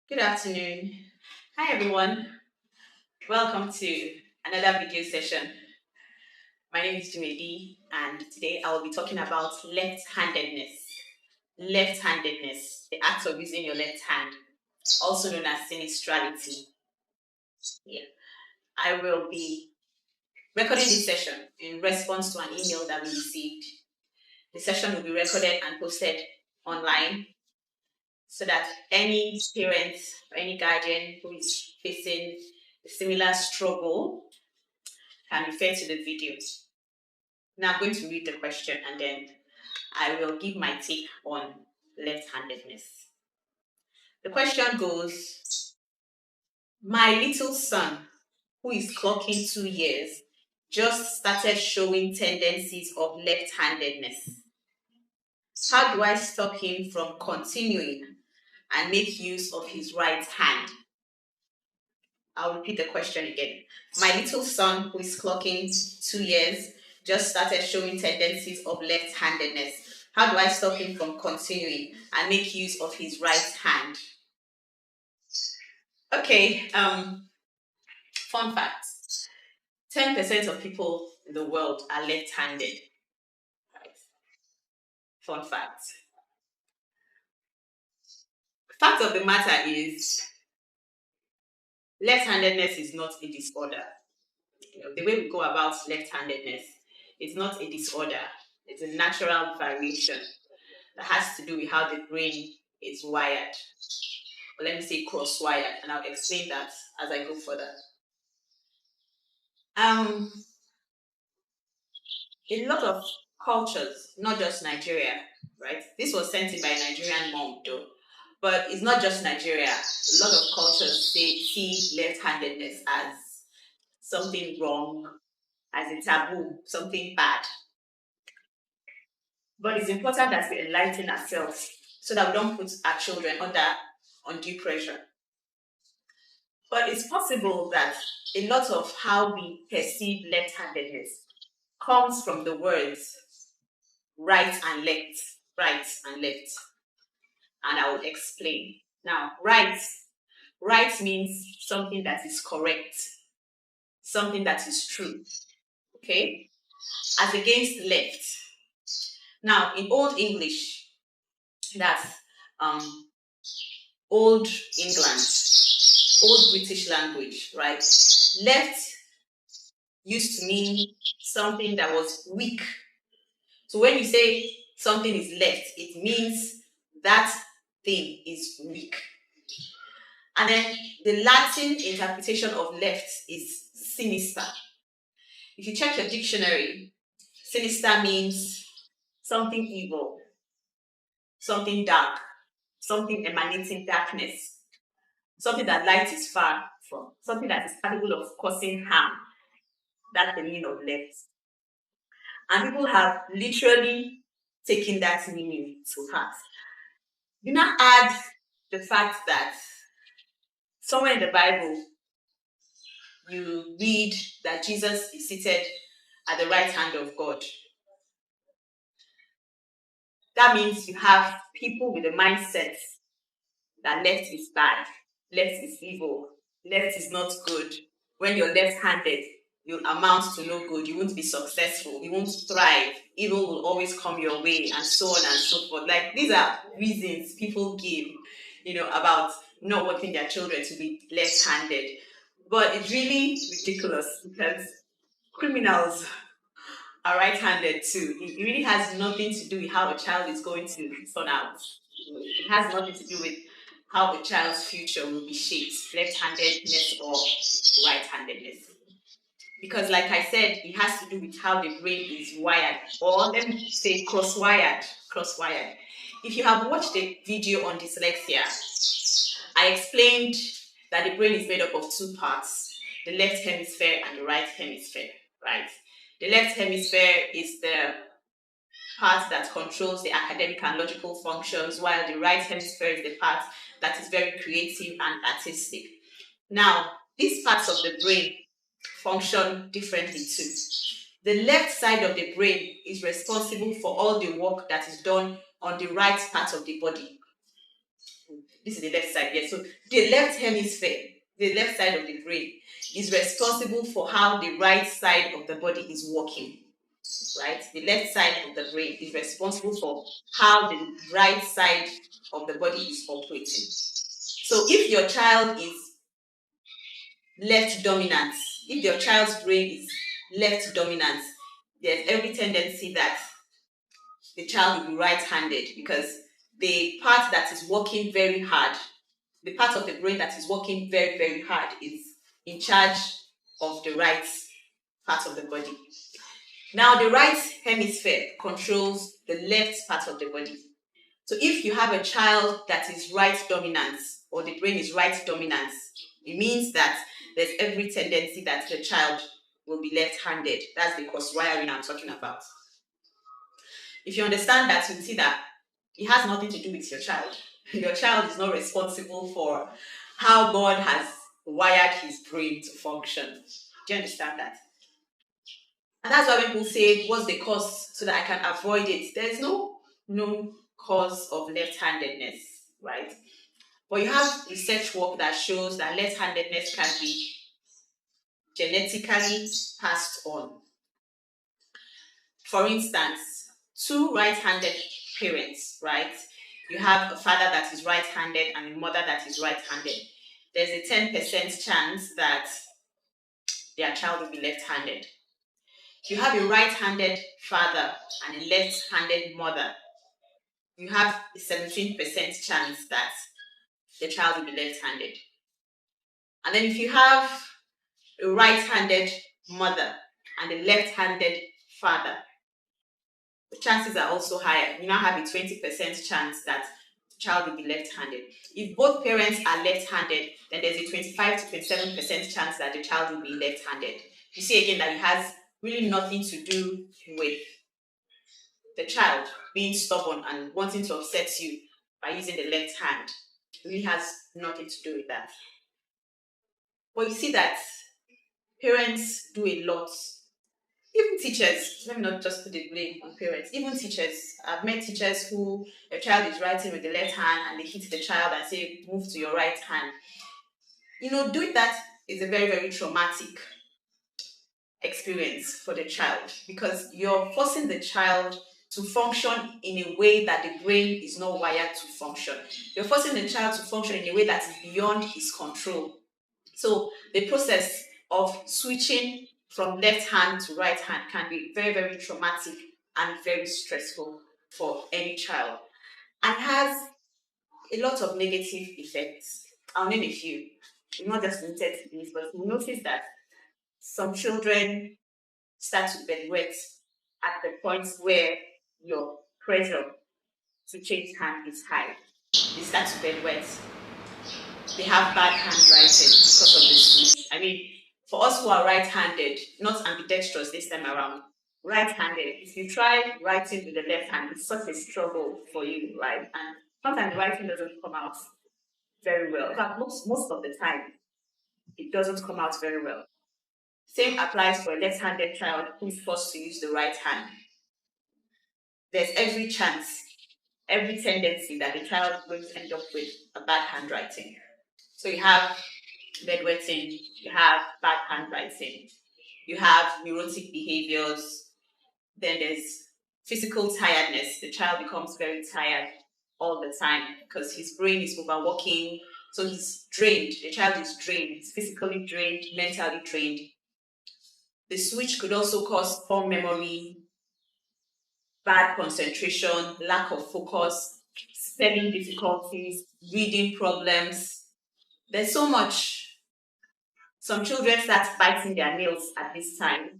Good afternoon. Hi everyone. Welcome to another video session. My name is Jumedi and today I will be talking about left-handedness. Left-handedness, the act of using your left hand, also known as sinistrality. Yeah. I will be recording this session in response to an email that we received. The session will be recorded and posted online so that any parent or any guardian who is facing a similar struggle can refer to the videos. Now I'm going to read the question and then I will give my take on left-handedness. The question goes, my little son, who is clocking 2 years, just started showing tendencies of left-handedness. How do I stop him from continuing and make use of his right hand? I'll repeat the question again. My little son, who is clocking 2 years, just started showing tendencies of left-handedness. How do I stop him from continuing and make use of his right hand? Okay, fun fact. 10% of people in the world are left-handed. Right. Fun fact. Fact of the matter is, left-handedness is not a disorder. The way we go about left-handedness is not a disorder. It's a natural variation that has to do with how the brain is wired. Or let me say cross-wired, and I'll explain that as I go further. A lot of cultures, not just Nigeria, right? This was sent in by a Nigerian mom, though. But it's not just Nigeria. A lot of cultures see left-handedness as something wrong, as a taboo, something bad. But it's important that we enlighten ourselves so that we don't put our children under undue pressure. But it's possible that a lot of how we perceive left-handedness comes from the words right and left, right and left. And I will explain. Now, right means something that is correct, something that is true, okay? As against left. Now, in Old English, that's Old England, Old British language, right? Left used to mean something that was weak. So when you say something is left, it means that thing is weak. And then the Latin interpretation of left is sinister. If you check your dictionary, sinister means something evil, something dark, something emanating darkness, something that light is far from, something that is capable of causing harm. That's the meaning of left. And people have literally taken that meaning to heart. You now add the fact that somewhere in the Bible, you read that Jesus is seated at the right hand of God. That means you have people with a mindset that left is bad, left is evil, left is not good. When you're left-handed, you'll amount to no good. You won't be successful. You won't thrive. Evil will always come your way, and so on and so forth. Like, these are reasons people give, about not wanting their children to be left-handed. But it's really ridiculous because criminals are right-handed too. It really has nothing to do with how a child is going to turn out. It has nothing to do with how a child's future will be shaped, left-handedness or right-handedness. Because like I said, it has to do with how the brain is wired, or let me say cross-wired. If you have watched the video on dyslexia, I explained that the brain is made up of two parts, the left hemisphere and the right hemisphere, right? The left hemisphere is the part that controls the academic and logical functions, while the right hemisphere is the part that is very creative and artistic. Now, these parts of the brain function differently too. The left side of the brain is responsible for all the work that is done on the right part of the body. This is the left side, yes. So the left hemisphere, the left side of the brain, is responsible for how the right side of the body is working. Right? The left side of the brain is responsible for how the right side of the body is operating. So if your child is left dominant, if your child's brain is left dominant, there's every tendency that the child will be right-handed, because the part that is working very hard, the part of the brain that is working very, very hard is in charge of the right part of the body. Now, the right hemisphere controls the left part of the body. So if you have a child that is right dominant, or the brain is right dominant, it means that there's every tendency that the child will be left-handed. That's the cross wiring I'm talking about. If you understand that, you'll see that it has nothing to do with your child. Your child is not responsible for how God has wired his brain to function. Do you understand that? And that's why when people say, what's the cause so that I can avoid it? There's no known cause of left-handedness, right? But you have research work that shows that left-handedness can be genetically passed on. For instance, two right-handed parents, right? You have a father that is right-handed and a mother that is right-handed. There's a 10% chance that their child will be left-handed. You have a right-handed father and a left-handed mother. You have a 17% chance that the child will be left-handed. And then if you have a right-handed mother and a left-handed father, the chances are also higher. You now have a 20% chance that the child will be left-handed. If both parents are left-handed, then there's a 25 to 27% chance that the child will be left-handed. You see again that it has really nothing to do with the child being stubborn and wanting to upset you by using the left hand. It really has nothing to do with that. But you see that parents do a lot. Even teachers, let me not just put the blame on parents, even teachers. I've met teachers who a child is writing with the left hand and they hit the child and say, move to your right hand. Doing that is a very, very traumatic experience for the child, because you're forcing the child to function in a way that the brain is not wired to function. You're forcing the child to function in a way that is beyond his control. So the process of switching from left hand to right hand can be very, very traumatic and very stressful for any child, and has a lot of negative effects. I'll name a few. It's not just limited to these, but you'll notice that some children start to bedwet at the point where your pressure to change hand is high. They start to bedwet. They have bad handwriting because of the switch. I mean, for us who are right-handed, not ambidextrous this time around, right-handed, if you try writing with the left hand, it's such a struggle for you, right? And sometimes the writing doesn't come out very well. In fact, most of the time, it doesn't come out very well. Same applies for a left-handed child who's forced to use the right hand. There's every chance, every tendency that the child is going to end up with a bad handwriting. So you have bedwetting, you have bad handwriting, you have neurotic behaviors, then there's physical tiredness. The child becomes very tired all the time because his brain is overworking, so he's drained. The child is drained, he's physically drained, mentally drained. The switch could also cause poor memory, bad concentration, lack of focus, spelling difficulties, reading problems. There's so much. Some children start biting their nails at this time,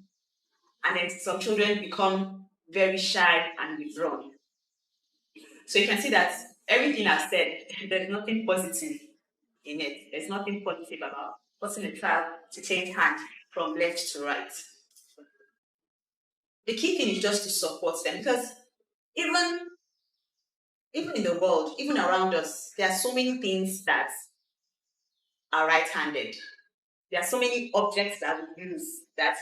and then some children become very shy and withdrawn. So you can see that everything I've said, there's nothing positive in it. There's nothing positive about forcing a child to change hand from left to right. The key thing is just to support them, because even in the world, even around us, there are so many things that are right-handed. There are so many objects that we use that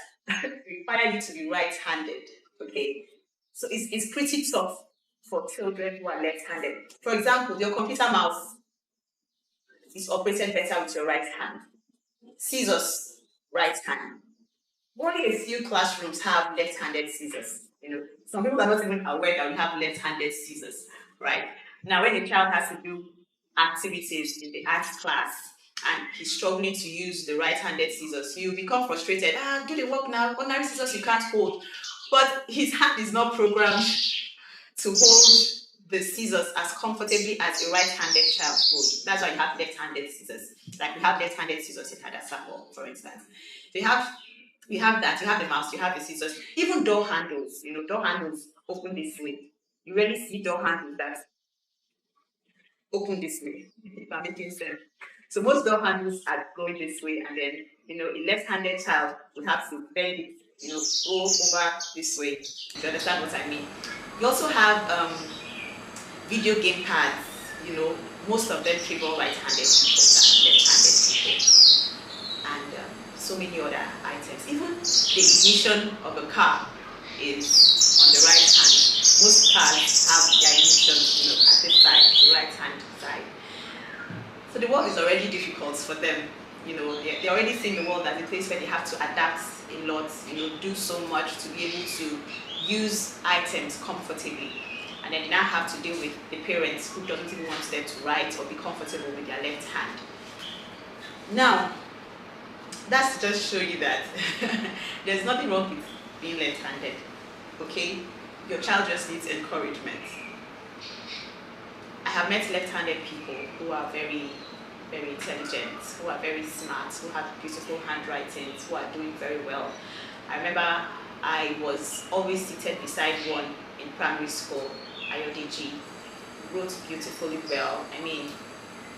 require you to be right-handed. Okay, so it's pretty tough for children who are left-handed. For example, your computer mouse. is operated better with your right hand. Scissors, right hand. Only a few classrooms have left-handed scissors. Some people are not even aware that we have left-handed scissors, right? Now, when a child has to do activities in the arts class and he's struggling to use the right-handed scissors, you become frustrated. Do the work now. Ordinary scissors you can't hold. But his hand is not programmed to hold the scissors as comfortably as a right-handed child would. That's why you have left-handed scissors. Like we have left-handed scissors in Hadassah, for instance. So you have that, you have the mouse, you have the scissors, even door handles, door handles open this way. You rarely see door handles that open this way, if I'm making sense. So most door handles are going this way, and then, a left-handed child would have to bend it, go over this way. You understand what I mean? You also have video game pads, most of them favor right-handed people than left-handed people. And so many other items. Even the ignition of a car is on the right hand. Most cars have their ignition, at this side, the right hand side. So the world is already difficult for them. They're already seeing the world as a place where they have to adapt a lot, do so much to be able to use items comfortably. And then they now have to deal with the parents who doesn't even want them to write or be comfortable with their left hand. Now, that's to just show you that there's nothing wrong with being left-handed, okay? Your child just needs encouragement. I have met left-handed people who are very, very intelligent, who are very smart, who have beautiful handwritings, who are doing very well. I remember I was always seated beside one in primary school, Ayodeji, wrote beautifully well. I mean,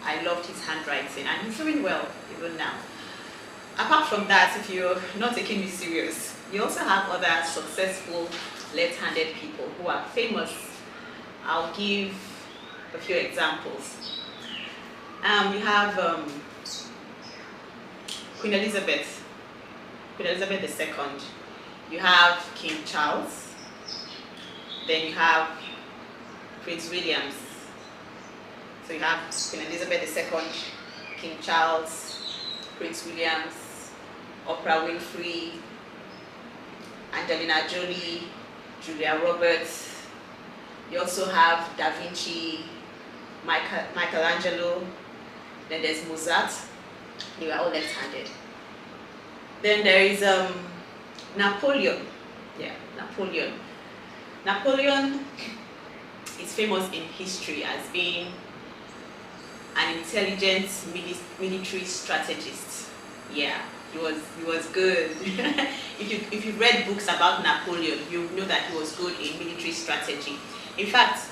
I loved his handwriting, and he's doing well even now. Apart from that, if you're not taking me serious, you also have other successful left-handed people who are famous. I'll give a few examples. You have Queen Elizabeth II. You have King Charles. Then you have Prince Williams. So you have Queen Elizabeth II, King Charles, Prince Williams, Oprah Winfrey, Angelina Jolie, Julia Roberts. You also have Da Vinci, Michelangelo. Then there's Mozart. They were all left-handed. Then there is Napoleon. Yeah, Napoleon. Napoleon is famous in history as being an intelligent military strategist. Yeah, he was good. if you've read books about Napoleon, you know that he was good in military strategy. In fact,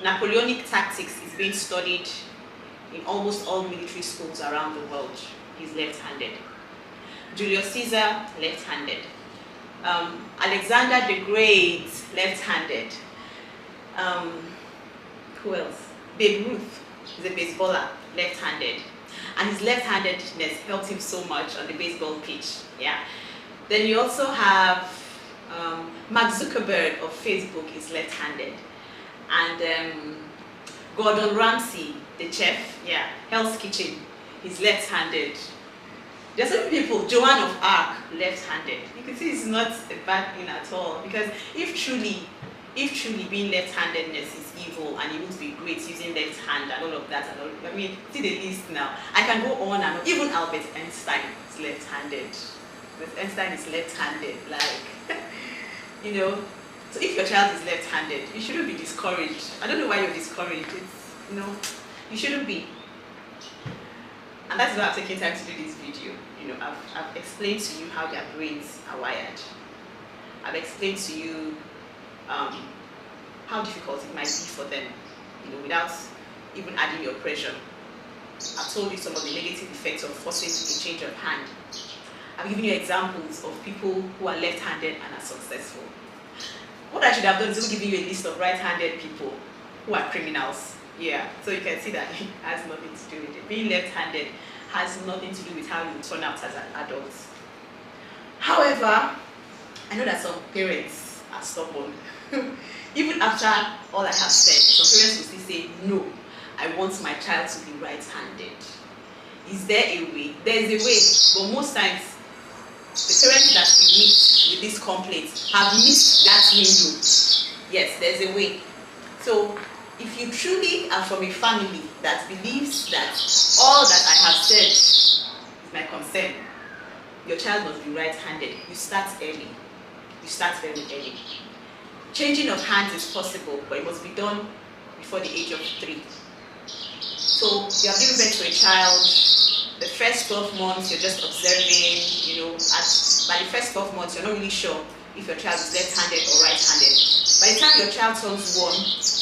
Napoleonic tactics is being studied in almost all military schools around the world. He's left-handed. Julius Caesar, left-handed. Alexander the Great, left-handed. Who else? Babe Ruth is a baseballer, left-handed. And his left-handedness helped him so much on the baseball pitch. Yeah. Then you also have Mark Zuckerberg of Facebook is left-handed. And Gordon Ramsay, the chef, yeah, Hell's Kitchen, he's left-handed. There's some people, Joan of Arc, left-handed. You can see it's not a bad thing at all, because if truly being left-handedness is evil and it would be great using left hand and all of that, and all, I mean, see the list now. I can go on and on. Even Albert Einstein is left-handed. But Einstein is left-handed, like, you know. So if your child is left-handed, you shouldn't be discouraged. I don't know why you're discouraged. It's, you know, you shouldn't be. And that's why I'm taking time to do this video. You know, I've explained to you how their brains are wired. I've explained to you how difficult it might be for them, you know, without even adding your pressure. I've told you some of the negative effects of forcing a change of hand. I've given you examples of people who are left-handed and are successful. What I should have done is just giving you a list of right-handed people who are criminals. Yeah, so you can see that it has nothing to do with it. Being left-handed has nothing to do with how you turn out as an adult. However, I know that some parents are stubborn. Even after all I have said, some parents will still say, no, I want my child to be right-handed. Is there a way? There's a way, but most times the parents that we meet with this complaint have missed that window. Yes, there's a way. So if you truly are from a family that believes that all that I have said is my concern, your child must be right-handed, you start early. You start very early. Changing of hands is possible, but it must be done before the age of 3. So you are giving birth to a child, the first 12 months you're just observing, by the first 12 months you're not really sure if your child is left-handed or right-handed. By the time your child turns 1,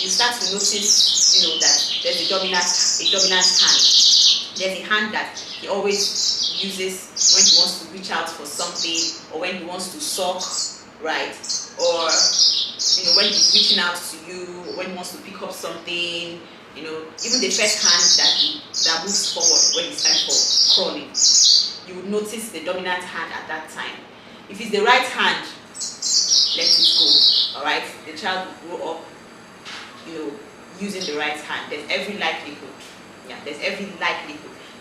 you start to notice, that there's a dominant hand. There's a hand that he always uses when he wants to reach out for something, or when he wants to suck, right? Or when he's reaching out to you, or when he wants to pick up something, even the first hand that moves forward when it's time for crawling, you would notice the dominant hand at that time. If it's the right hand, let it go. All right, the child will grow up, using the right hand. There's every likelihood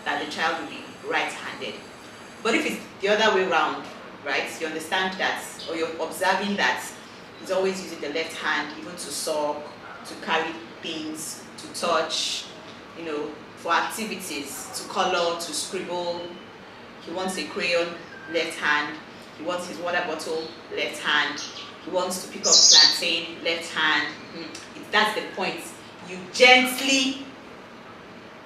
that the child will be right-handed. But if it's the other way around, right, you understand that, or you're observing that he's always using the left hand, even to suck, to carry things, to touch, for activities, to color, to scribble. He wants a crayon, left hand. He wants his water bottle, left hand. He wants to pick up plantain, left hand. That's the point. You gently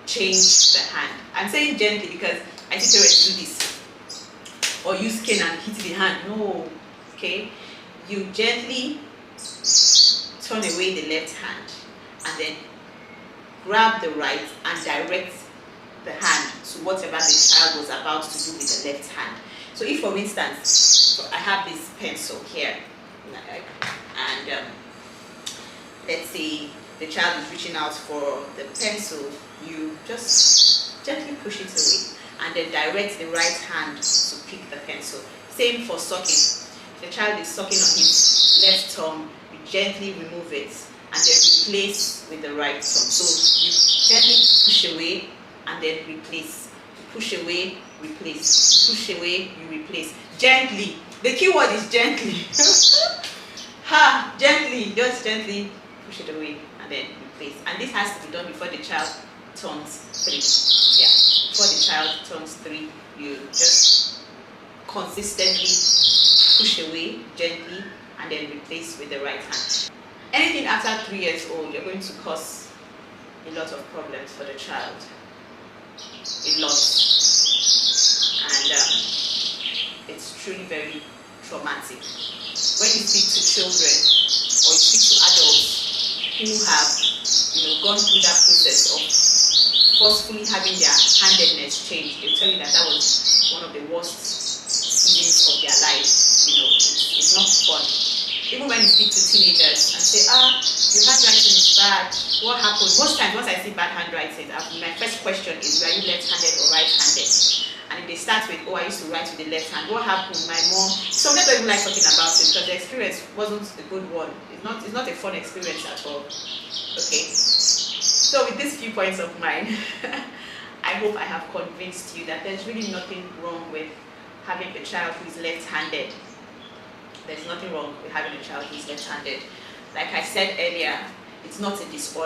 change the hand. I'm saying gently because I see parents do this, or use cane and hit the hand. No, okay? You gently turn away the left hand and then grab the right and direct the hand to whatever the child was about to do with the left hand. So if, for instance, I have this pencil here, and let's say the child is reaching out for the pencil, you just gently push it away and then direct the right hand to pick the pencil. Same for sucking. The child is sucking on his left thumb, you gently remove it and then replace with the right thumb. So you gently push away and then replace. You push away, replace. You push away, you replace. Gently. The key word is gently. Gently. Just gently push it away and then replace. And this has to be done before the child turns 3. Yeah. Before the child turns 3, you just consistently push away gently and then replace with the right hand. Anything after 3 years old, you're going to cause a lot of problems for the child. A lot. And it's truly very traumatic. When you speak to children or you speak to adults who have gone through that process of forcefully having their handedness changed, they'll tell you that was one of the worst seasons of their lives. It's not fun. Even when you speak to teenagers and say, your handwriting is bad, what happened? Most times, once I see bad handwriting, my first question is, were you left-handed or right-handed? And if they start with, I used to write with the left hand, what happened? My mom, some people don't even like talking about it because the experience wasn't a good one. It's not a fun experience at all. Okay? So with these few points of mine, I hope I have convinced you that there's really nothing wrong with having a child who is left-handed. There's nothing wrong with having a child who is left-handed. Like I said earlier, it's not a disorder.